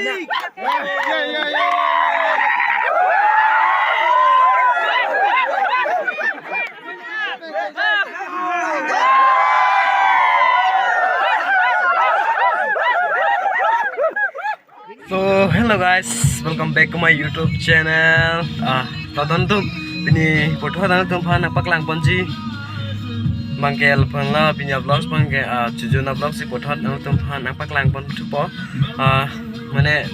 So hello guys, welcome back to my YouTube channel. Tonton ini foto dan tumpan apa kelang ponci. Mangkel pangla punya vlogs mangke jujuna vlog si foto dan tumpan apa kelang pon cupo. Mana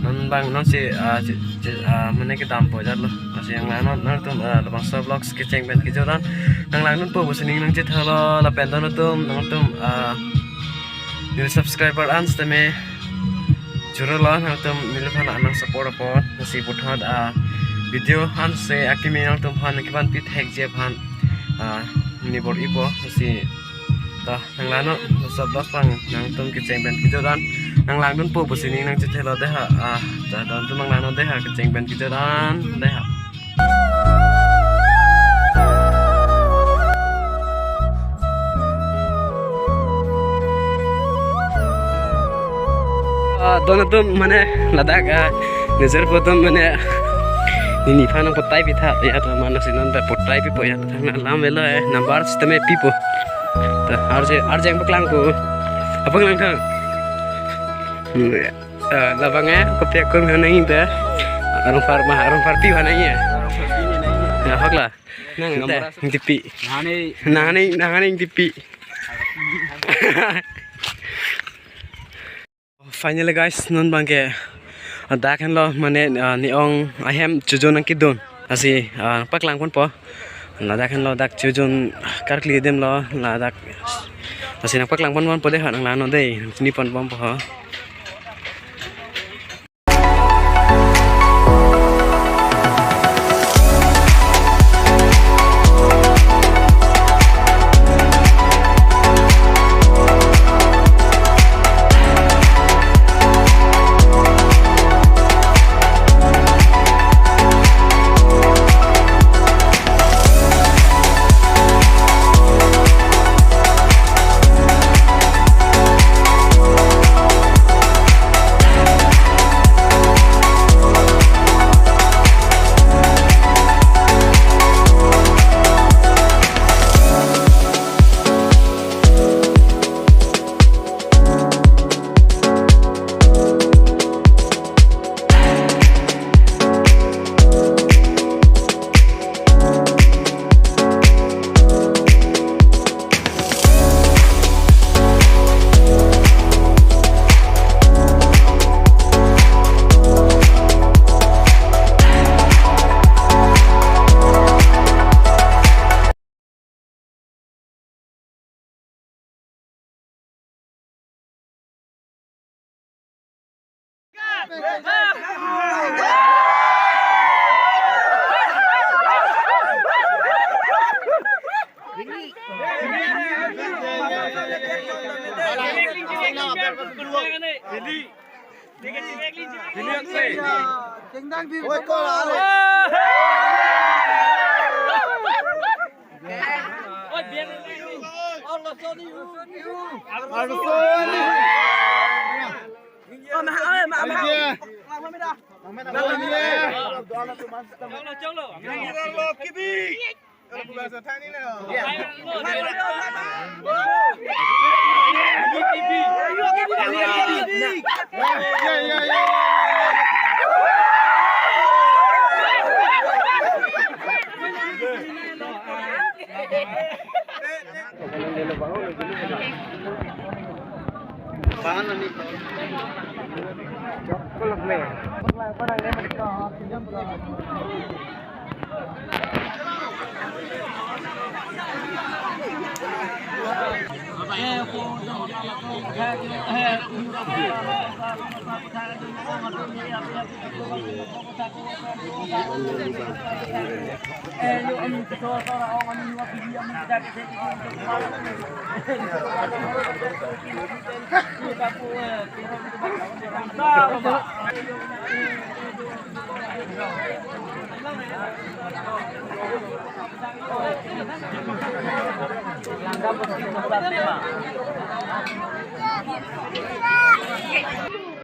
non bang non si mana kita ampo jadlo. Masih yang lain non tum lebang so vlogs keceng ben kijoran. Nang lain non po busini nang cit halo la pendon tum nang tum new subscriber ans teme. Jurulah nantum milukan anang support apa nasi buat video han se akimi nantum han kiban pit hack je han ini bor ipo nasi tah nang lano sabdas pang nantum keceng ben kijoran nang langun po busini nang cetelo deh tah nantum nang lano deh keceng ben kijoran deh दोनों तो मैंने लद्दाख नजर पोतम मैंने निफाना पोताई भी था या तो मानो सिनन पे पोताई भी पोया था ना लाम वेलो है नंबर सिस्टम में पीपो तो आर जे बकलांग को apa kelang kan labangnya kopi akun नहीं था orang farpi mana ya ya haklah nang tipi nangane tipi Finally guys, non bangke dak kan lo mane ni ong ahem chujon ki don asi paklang kon po la dak kan lo dak chujon kar kli dem lo la dak asi nak paklang pon po de han la no de ni pon bom po